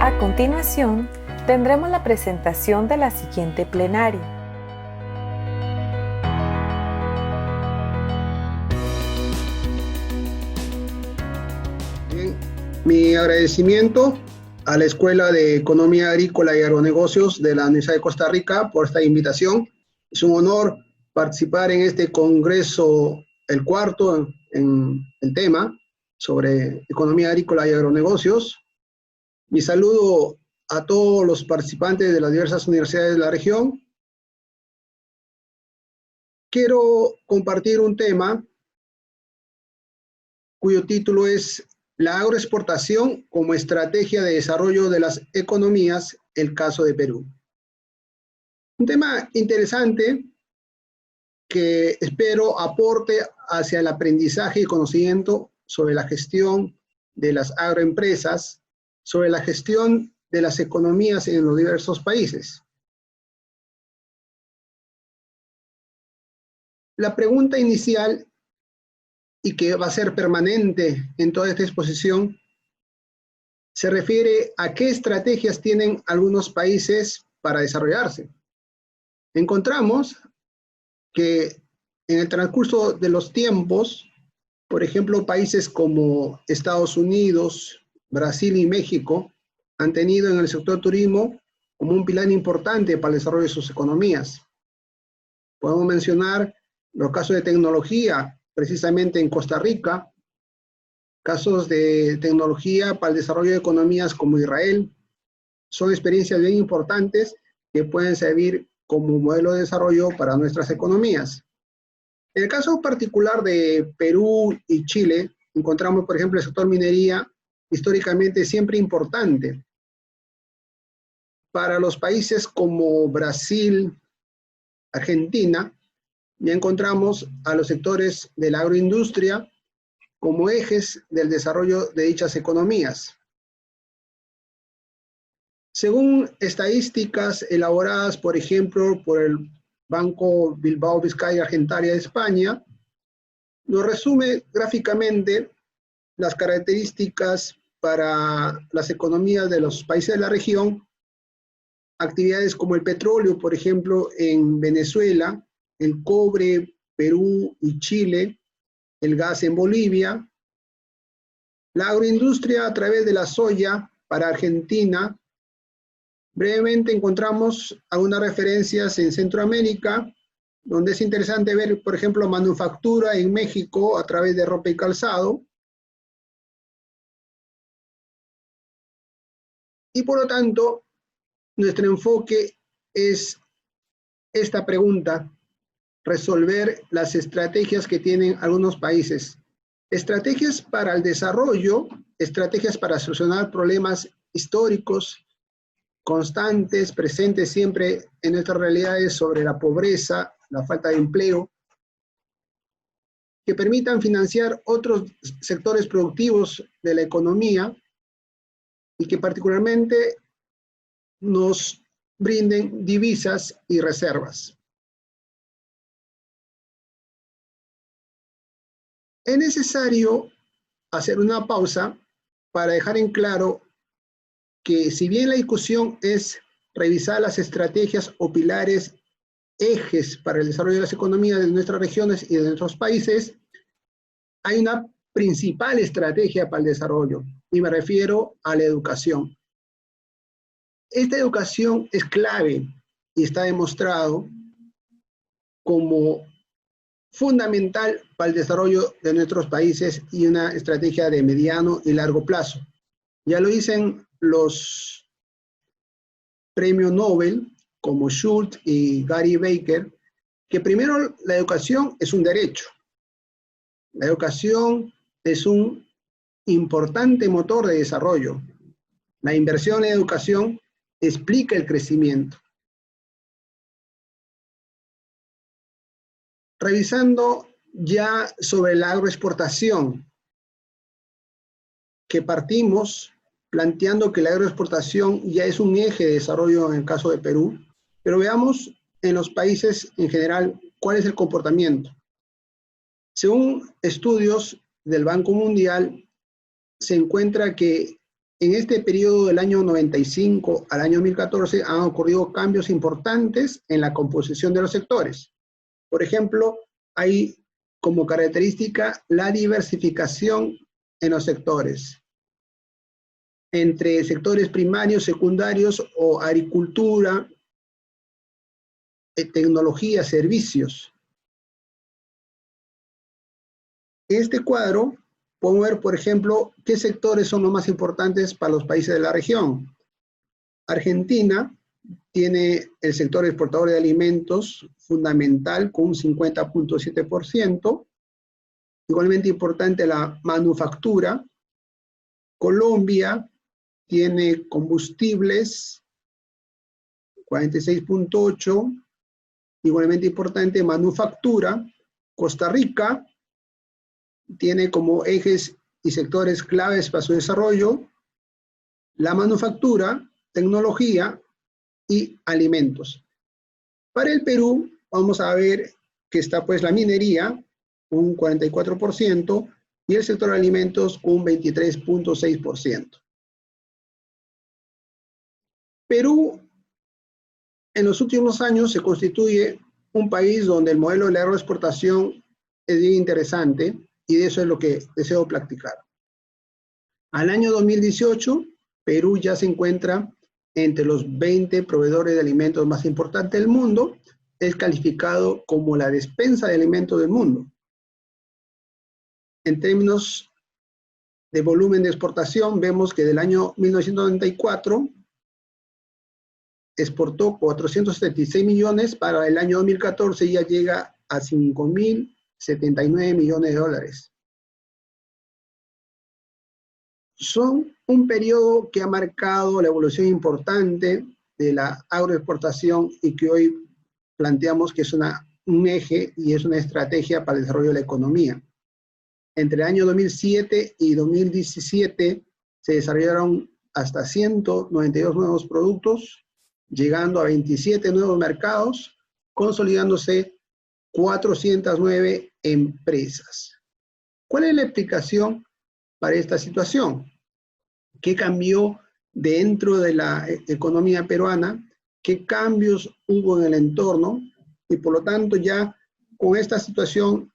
A continuación, tendremos la presentación de la siguiente plenaria. Bien, mi agradecimiento a la Escuela de Economía Agrícola y Agronegocios de la Universidad de Costa Rica por esta invitación. Es un honor participar en este congreso, el cuarto en el tema sobre economía agrícola y agronegocios. Mi saludo a todos los participantes de las diversas universidades de la región. Quiero compartir un tema cuyo título es La agroexportación como estrategia de desarrollo de las economías, el caso de Perú. Un tema interesante que espero aporte hacia el aprendizaje y conocimiento sobre la gestión de las agroempresas, sobre la gestión de las economías en los diversos países. La pregunta inicial, y que va a ser permanente en toda esta exposición, se refiere a qué estrategias tienen algunos países para desarrollarse. Encontramos que en el transcurso de los tiempos, por ejemplo, países como Estados Unidos, Brasil y México han tenido en el sector turismo como un pilar importante para el desarrollo de sus economías. Podemos mencionar los casos de tecnología, precisamente en Costa Rica, casos de tecnología para el desarrollo de economías como Israel. Son experiencias bien importantes que pueden servir como modelo de desarrollo para nuestras economías. En el caso particular de Perú y Chile, encontramos, por ejemplo, el sector minería históricamente siempre importante. Para los países como Brasil, Argentina, ya encontramos a los sectores de la agroindustria como ejes del desarrollo de dichas economías. Según estadísticas elaboradas, por ejemplo, por el Banco Bilbao Vizcaya Argentaria de España, nos resume gráficamente las características para las economías de los países de la región, actividades como el petróleo, por ejemplo, en Venezuela, el cobre, Perú y Chile, el gas en Bolivia, la agroindustria a través de la soya para Argentina. Brevemente encontramos algunas referencias en Centroamérica, donde es interesante ver, por ejemplo, manufactura en México a través de ropa y calzado. Y por lo tanto, nuestro enfoque es esta pregunta: resolver las estrategias que tienen algunos países. Estrategias para el desarrollo, estrategias para solucionar problemas históricos, constantes, presentes siempre en nuestras realidades sobre la pobreza, la falta de empleo, que permitan financiar otros sectores productivos de la economía y que particularmente nos brinden divisas y reservas. Es necesario hacer una pausa para dejar en claro que si bien la discusión es revisar las estrategias o pilares, ejes para el desarrollo de las economías de nuestras regiones y de nuestros países, hay una principal estrategia para el desarrollo, y me refiero a la educación. Esta educación es clave y está demostrado como fundamental para el desarrollo de nuestros países y una estrategia de mediano y largo plazo. Ya lo dicen los premios Nobel como Schultz y Gary Becker, que primero la educación es un derecho. La educación es un importante motor de desarrollo. La inversión en educación explica el crecimiento. Revisando ya sobre la agroexportación, que partimos planteando que la agroexportación ya es un eje de desarrollo en el caso de Perú, pero veamos en los países en general cuál es el comportamiento. Según estudios del Banco Mundial, se encuentra que en este periodo del año 95 al año 2014 han ocurrido cambios importantes en la composición de los sectores. Por ejemplo, hay como característica la diversificación en los sectores, entre sectores primarios, secundarios o agricultura, tecnología, servicios. En este cuadro podemos ver, por ejemplo, qué sectores son los más importantes para los países de la región. Argentina tiene el sector exportador de alimentos fundamental con un 50.7%. Igualmente importante la manufactura. Colombia tiene combustibles, 46.8%. Igualmente importante manufactura. Costa Rica tiene como ejes y sectores claves para su desarrollo la manufactura, tecnología y alimentos. Para el Perú vamos a ver que está pues la minería, un 44%, y el sector de alimentos, un 23.6%. Perú, en los últimos años, se constituye un país donde el modelo de la agroexportación es bien interesante, y de eso es lo que deseo platicar. Al año 2018, Perú ya se encuentra entre los 20 proveedores de alimentos más importantes del mundo. Es calificado como la despensa de alimentos del mundo. En términos de volumen de exportación, vemos que del año 1994 exportó 476 millones, para el año 2014 ya llega a 5.079 millones de dólares. Son un periodo que ha marcado la evolución importante de la agroexportación y que hoy planteamos que es un eje y es una estrategia para el desarrollo de la economía. Entre el año 2007 y 2017 se desarrollaron hasta 192 nuevos productos, llegando a 27 nuevos mercados, consolidándose 409 empresas. ¿Cuál es la explicación para esta situación? ¿Qué cambió dentro de la economía peruana? ¿Qué cambios hubo en el entorno? Y por lo tanto ya con esta situación,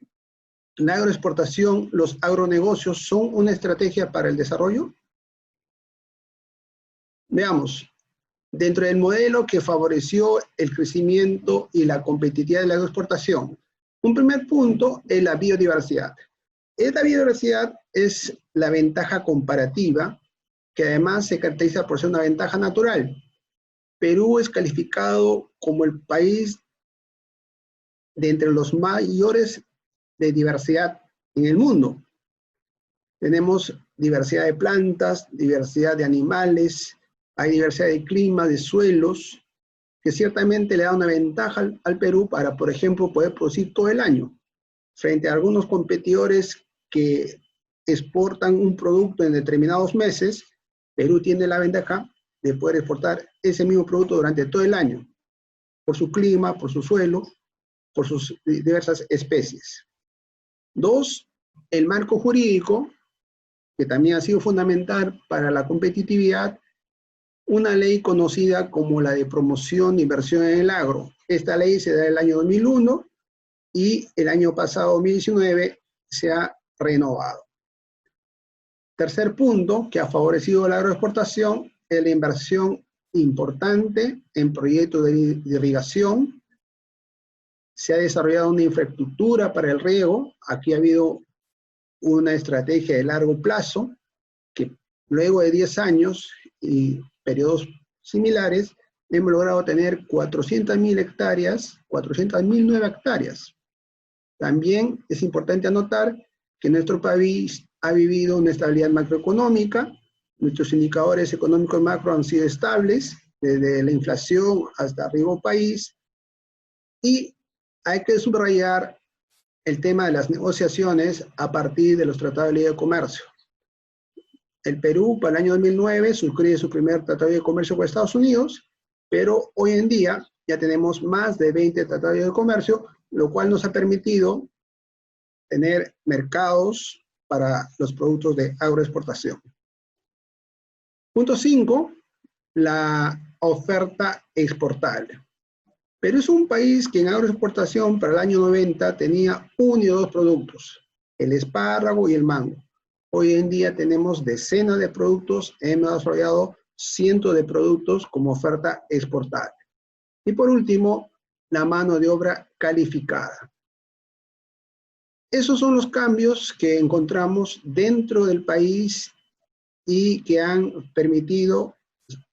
la agroexportación, los agronegocios son una estrategia para el desarrollo. Veamos, dentro del modelo que favoreció el crecimiento y la competitividad de la agroexportación, un primer punto es la biodiversidad. Esta biodiversidad es la ventaja comparativa, que además se caracteriza por ser una ventaja natural. Perú es calificado como el país de entre los mayores de diversidad en el mundo. Tenemos diversidad de plantas, diversidad de animales, hay diversidad de clima, de suelos, que ciertamente le da una ventaja al Perú para, por ejemplo, poder producir todo el año, frente a algunos competidores que exportan un producto en determinados meses. Perú tiene la ventaja de poder exportar ese mismo producto durante todo el año, por su clima, por su suelo, por sus diversas especies. Dos, el marco jurídico, que también ha sido fundamental para la competitividad, una ley conocida como la de promoción de inversión en el agro. Esta ley se da en el año 2001 y el año pasado, 2019, se ha renovado. Tercer punto que ha favorecido la agroexportación es la inversión importante en proyectos de irrigación. Se ha desarrollado una infraestructura para el riego. Aquí ha habido una estrategia de largo plazo que luego de 10 años y periodos similares hemos logrado tener 400.000 hectáreas, 400.000 nuevas hectáreas. También es importante anotar que nuestro país ha vivido una estabilidad macroeconómica. Nuestros indicadores económicos macro han sido estables, desde la inflación hasta arriba del país. Y hay que subrayar el tema de las negociaciones a partir de los tratados de libre comercio. El Perú, para el año 2009, suscribe su primer tratado de comercio con Estados Unidos, pero hoy en día ya tenemos más de 20 tratados de comercio, lo cual nos ha permitido tener mercados para los productos de agroexportación. Punto 5, la oferta exportable. Perú es un país que en agroexportación para el año 90 tenía uno y dos productos, el espárrago y el mango. Hoy en día tenemos decenas de productos, hemos desarrollado cientos de productos como oferta exportable. Y por último, la mano de obra calificada. Esos son los cambios que encontramos dentro del país y que han permitido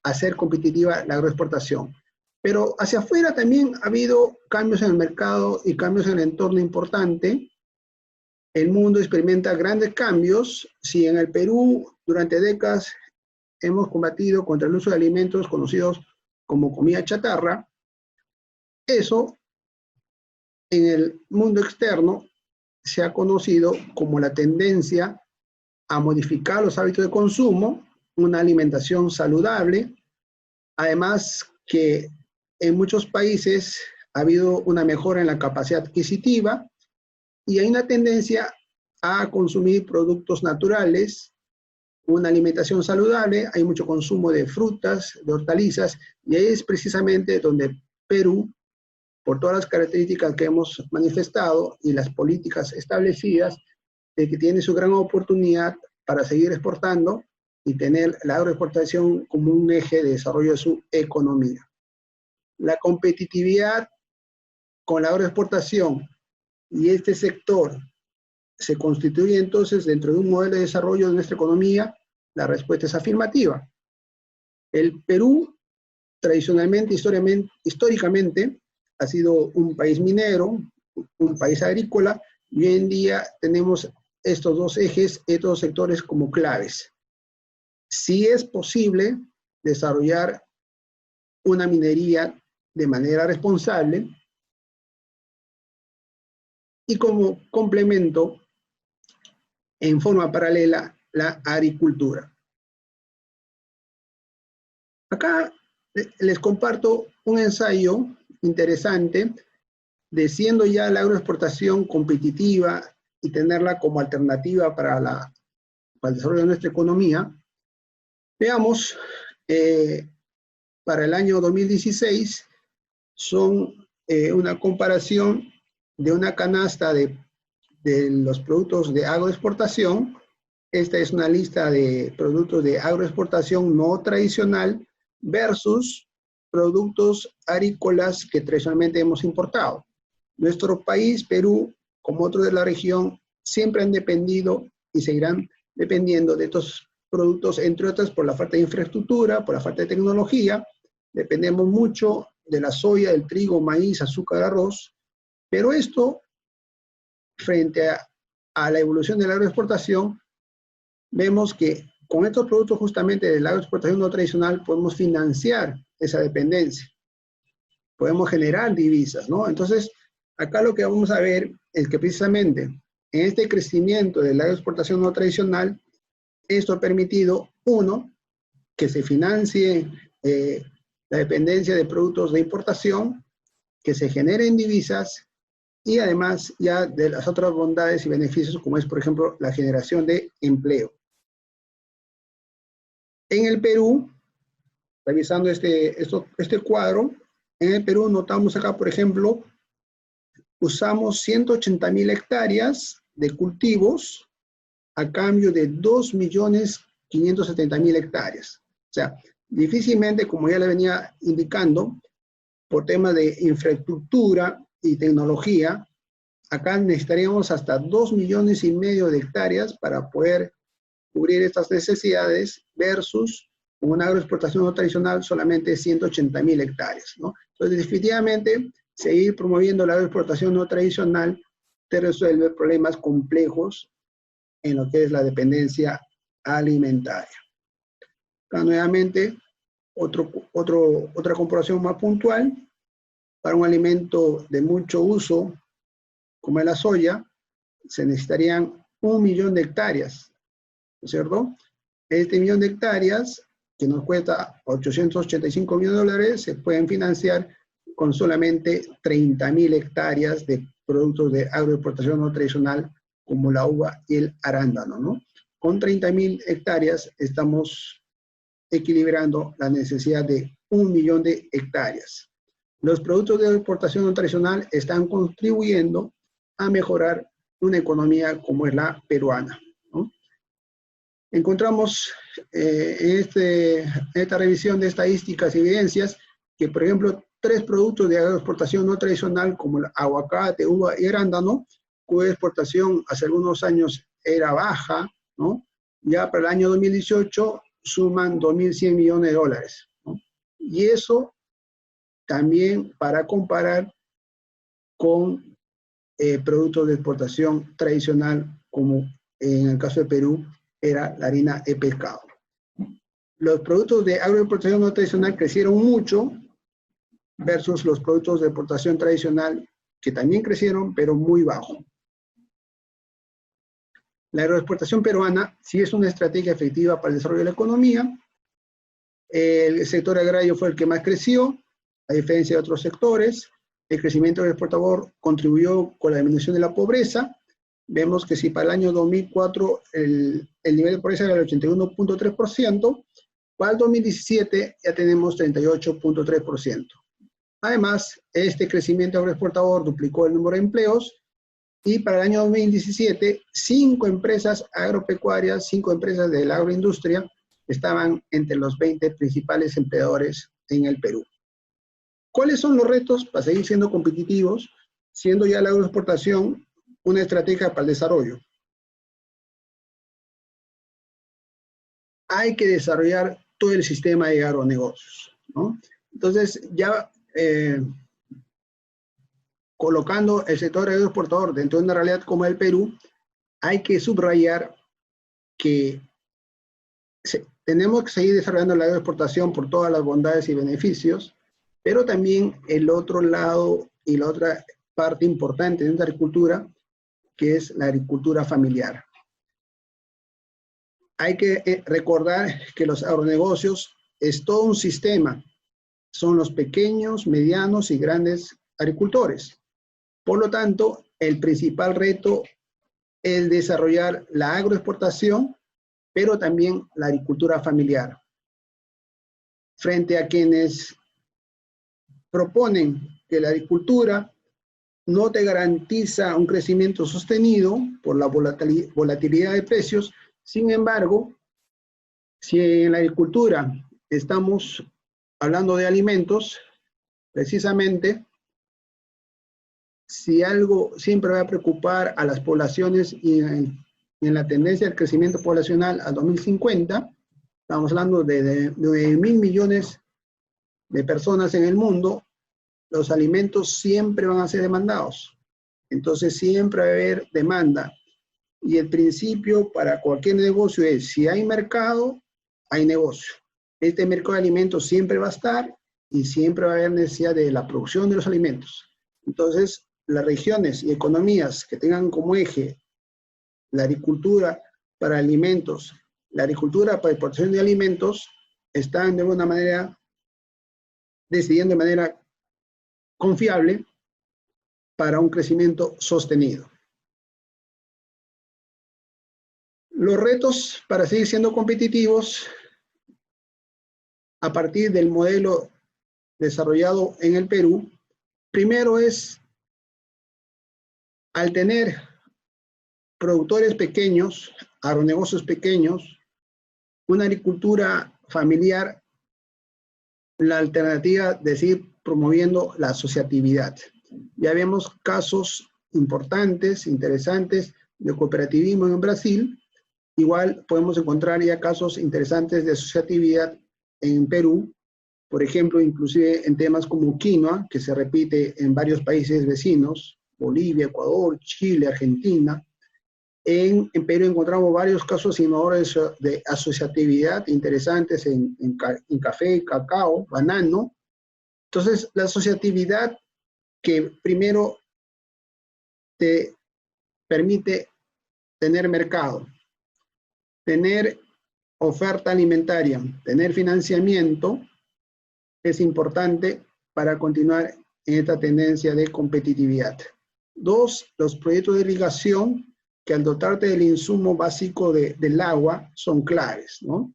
hacer competitiva la agroexportación. Pero hacia afuera también ha habido cambios en el mercado y cambios en el entorno importante. El mundo experimenta grandes cambios. Si en el Perú durante décadas hemos combatido contra el uso de alimentos conocidos como comida chatarra, eso en el mundo externo se ha conocido como la tendencia a modificar los hábitos de consumo, una alimentación saludable, además que en muchos países ha habido una mejora en la capacidad adquisitiva y hay una tendencia a consumir productos naturales, una alimentación saludable, hay mucho consumo de frutas, de hortalizas, y ahí es precisamente donde Perú, por todas las características que hemos manifestado y las políticas establecidas, que tiene su gran oportunidad para seguir exportando y tener la agroexportación como un eje de desarrollo de su economía. La competitividad con la agroexportación y este sector se constituye entonces dentro de un modelo de desarrollo de nuestra economía. La respuesta es afirmativa. El Perú, tradicionalmente, históricamente, ha sido un país minero, un país agrícola, y hoy en día tenemos estos dos ejes, estos sectores como claves. Sí es posible desarrollar una minería de manera responsable y como complemento, en forma paralela, la agricultura. Acá les comparto un ensayo interesante de siendo ya la agroexportación competitiva y tenerla como alternativa para el desarrollo de nuestra economía. Veamos, para el año 2016 son una comparación de una canasta de los productos de agroexportación. Esta es una lista de productos de agroexportación no tradicional versus productos agrícolas que tradicionalmente hemos importado. Nuestro país, Perú, como otros de la región, siempre han dependido y seguirán dependiendo de estos productos, entre otras por la falta de infraestructura, por la falta de tecnología. Dependemos mucho de la soya, del trigo, maíz, azúcar, arroz, pero esto, frente a la evolución de la agroexportación, vemos que con estos productos justamente de la agroexportación no tradicional podemos financiar esa dependencia, podemos generar divisas, ¿no? Entonces, acá lo que vamos a ver es que precisamente en este crecimiento de la agroexportación no tradicional, esto ha permitido, uno, que se financie la dependencia de productos de importación, que se generen divisas y además ya de las otras bondades y beneficios como es, por ejemplo, la generación de empleo. En el Perú, revisando este cuadro, en el Perú notamos acá, por ejemplo, usamos 180.000 hectáreas de cultivos a cambio de 2.570.000 hectáreas. O sea, difícilmente, como ya le venía indicando, por temas de infraestructura y tecnología, acá necesitaríamos hasta 2,5 millones de hectáreas para poder cubrir estas necesidades versus una agroexportación no tradicional solamente 180.000 hectáreas, ¿no? Entonces, definitivamente, seguir promoviendo la agroexportación no tradicional te resuelve problemas complejos en lo que es la dependencia alimentaria. Acá nuevamente, otra comparación más puntual. Para un alimento de mucho uso, como es la soya, se necesitarían 1 millón de hectáreas, ¿no es cierto? Este millón de hectáreas, que nos cuesta 885 millones de dólares, se pueden financiar con solamente 30.000 hectáreas de productos de agroexportación no tradicional, como la uva y el arándano, ¿no? Con 30.000 hectáreas estamos equilibrando la necesidad de 1 millón de hectáreas. Los productos de exportación no tradicional están contribuyendo a mejorar una economía como es la peruana, ¿no? Encontramos en esta revisión de estadísticas y evidencias que, por ejemplo, 3 productos de agroexportación no tradicional como el aguacate, uva y arándano, cuya exportación hace algunos años era baja, ¿no? Ya para el año 2018 suman 2.100 millones de dólares, ¿no? Y eso también para comparar con productos de exportación tradicional, como en el caso de Perú era la harina de pescado. Los productos de agroexportación no tradicional crecieron mucho versus los productos de exportación tradicional que también crecieron, pero muy bajo. La agroexportación peruana sí es una estrategia efectiva para el desarrollo de la economía. El sector agrario fue el que más creció, a diferencia de otros sectores. El crecimiento del exportador contribuyó con la disminución de la pobreza. Vemos que si para el año 2004 el nivel de pobreza era el 81.3%, para el 2017 ya tenemos 38.3%. Además, este crecimiento agroexportador duplicó el número de empleos y para el año 2017, 5 empresas agropecuarias, 5 empresas de la agroindustria estaban entre los 20 principales empleadores en el Perú. ¿Cuáles son los retos para seguir siendo competitivos, siendo ya la agroexportación una estrategia para el desarrollo? Hay que desarrollar todo el sistema de agronegocios, ¿no? Entonces, ya colocando el sector agroexportador dentro de una realidad como el Perú, hay que subrayar que tenemos que seguir desarrollando la agroexportación por todas las bondades y beneficios, pero también el otro lado y la otra parte importante de nuestra agricultura, que es la agricultura familiar. Hay que recordar que los agronegocios es todo un sistema. Son los pequeños, medianos y grandes agricultores. Por lo tanto, el principal reto es desarrollar la agroexportación, pero también la agricultura familiar. Frente a quienes proponen que la agricultura no te garantiza un crecimiento sostenido por la volatilidad de precios, sin embargo, si en la agricultura estamos hablando de alimentos, precisamente, si algo siempre va a preocupar a las poblaciones y en la tendencia del crecimiento poblacional a 2050, estamos hablando de 9.000 millones de personas en el mundo, los alimentos siempre van a ser demandados. Entonces siempre va a haber demanda. Y el principio para cualquier negocio es, si hay mercado, hay negocio. Este mercado de alimentos siempre va a estar y siempre va a haber necesidad de la producción de los alimentos. Entonces, las regiones y economías que tengan como eje la agricultura para alimentos, la agricultura para exportación de alimentos, están de alguna manera decidiendo de manera confiable para un crecimiento sostenido. Los retos para seguir siendo competitivos a partir del modelo desarrollado en el Perú, primero es, al tener productores pequeños, agronegocios pequeños, una agricultura familiar, la alternativa de seguir promoviendo la asociatividad. Ya vemos casos importantes, interesantes de cooperativismo en Brasil. Igual podemos encontrar ya casos interesantes de asociatividad en Perú, por ejemplo, inclusive en temas como quinoa, que se repite en varios países vecinos, Bolivia, Ecuador, Chile, Argentina. En Perú encontramos varios casos innovadores de asociatividad interesantes en café, cacao, banano. Entonces, la asociatividad que primero te permite tener mercado, tener oferta alimentaria, tener financiamiento, es importante para continuar en esta tendencia de competitividad. 2, los proyectos de irrigación, que al dotarte del insumo básico del agua, son claves, ¿no?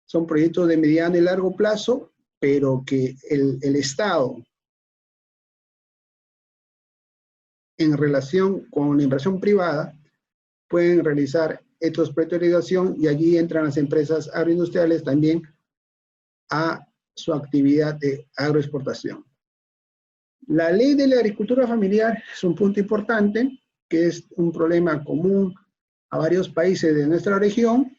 son proyectos de mediano y largo plazo, pero que el Estado, en relación con la inversión privada, pueden realizar estos proyectos de irrigación, y allí entran las empresas agroindustriales también a su actividad de agroexportación. La ley de la agricultura familiar es un punto importante, que es un problema común a varios países de nuestra región.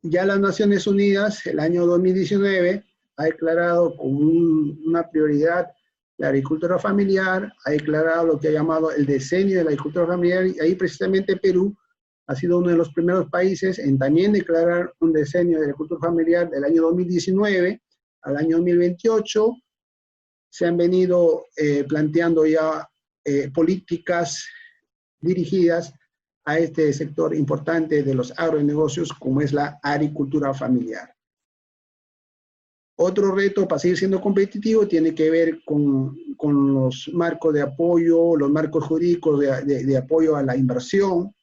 Ya las Naciones Unidas, el año 2019, ha declarado como una prioridad la agricultura familiar, ha declarado lo que ha llamado el decenio de la agricultura familiar, y ahí precisamente Perú ha sido uno de los primeros países en también declarar un decenio de la agricultura familiar del año 2019 al año 2028. Se han venido planteando ya políticas dirigidas a este sector importante de los agronegocios, como es la agricultura familiar. Otro reto para seguir siendo competitivo tiene que ver con los marcos de apoyo, los marcos jurídicos de apoyo a la inversión,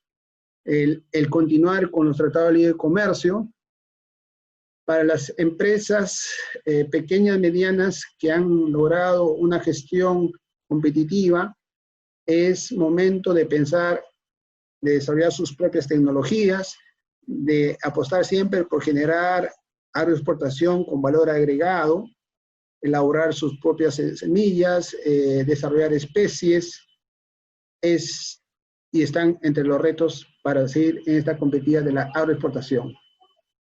el continuar con los tratados de libre comercio. Para las empresas pequeñas, medianas, que han logrado una gestión competitiva, es momento de pensar, de desarrollar sus propias tecnologías, de apostar siempre por generar agroexportación con valor agregado, elaborar sus propias semillas, desarrollar especies, y están entre los retos para seguir en esta competitividad de la agroexportación.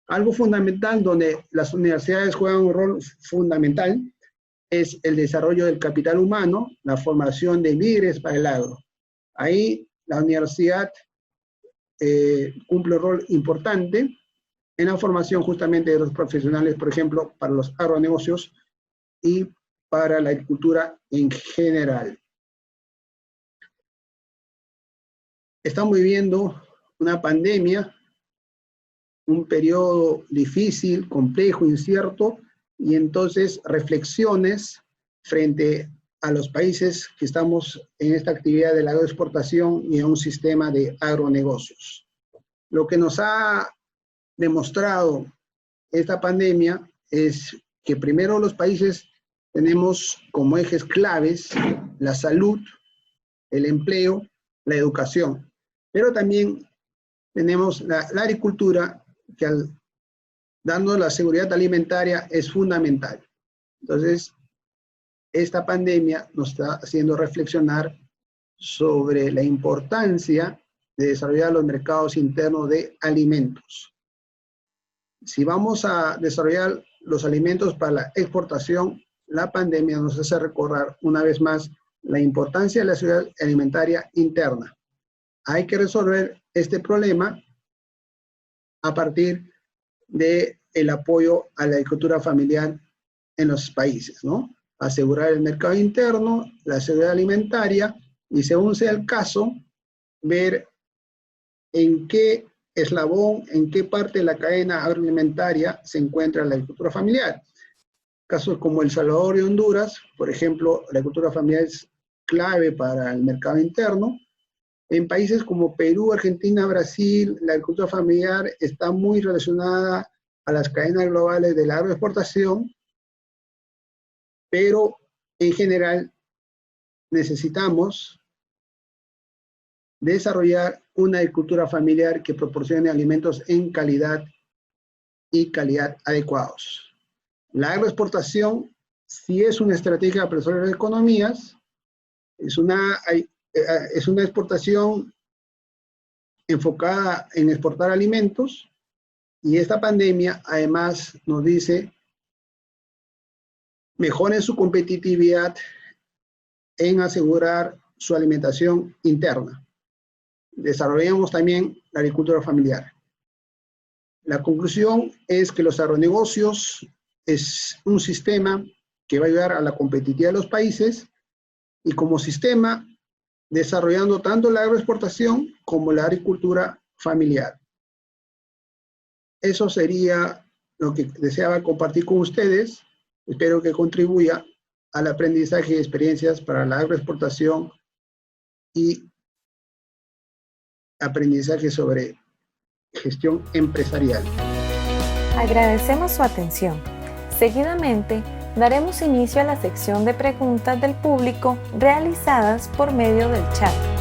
Algo fundamental donde las universidades juegan un rol fundamental es el desarrollo del capital humano, la formación de líderes para el agro. Ahí la universidad cumple un rol importante en la formación justamente de los profesionales, por ejemplo, para los agronegocios y para la agricultura en general. Estamos viviendo una pandemia, un periodo difícil, complejo, incierto, y entonces reflexiones frente a los países que estamos en esta actividad de la agroexportación y en un sistema de agronegocios. Lo que nos ha demostrado esta pandemia es que primero los países tenemos como ejes claves la salud, el empleo, la educación, pero también tenemos la agricultura, que dando la seguridad alimentaria es fundamental. Entonces, esta pandemia nos está haciendo reflexionar sobre la importancia de desarrollar los mercados internos de alimentos. Si vamos a desarrollar los alimentos para la exportación, la pandemia nos hace recordar una vez más la importancia de la seguridad alimentaria interna. Hay que resolver este problema a partir del apoyo a la agricultura familiar en los países, ¿no? Asegurar el mercado interno, la seguridad alimentaria, y según sea el caso, ver en qué eslabón, en qué parte de la cadena agroalimentaria se encuentra la agricultura familiar. Casos como El Salvador y Honduras, por ejemplo, la agricultura familiar es clave para el mercado interno. En países como Perú, Argentina, Brasil, la agricultura familiar está muy relacionada a las cadenas globales de la agroexportación, pero en general necesitamos desarrollar una agricultura familiar que proporcione alimentos en calidad y calidad adecuados. La agroexportación sí es una estrategia para resolver las economías, es una exportación enfocada en exportar alimentos, y esta pandemia además nos dice: mejoren su competitividad en asegurar su alimentación interna. Desarrollemos también la agricultura familiar. La conclusión es que los agronegocios es un sistema que va a ayudar a la competitividad de los países, y como sistema desarrollando tanto la agroexportación como la agricultura familiar. Eso sería lo que deseaba compartir con ustedes. Espero que contribuya al aprendizaje y experiencias para la agroexportación y aprendizaje sobre gestión empresarial. Agradecemos su atención. Seguidamente, daremos inicio a la sección de preguntas del público realizadas por medio del chat.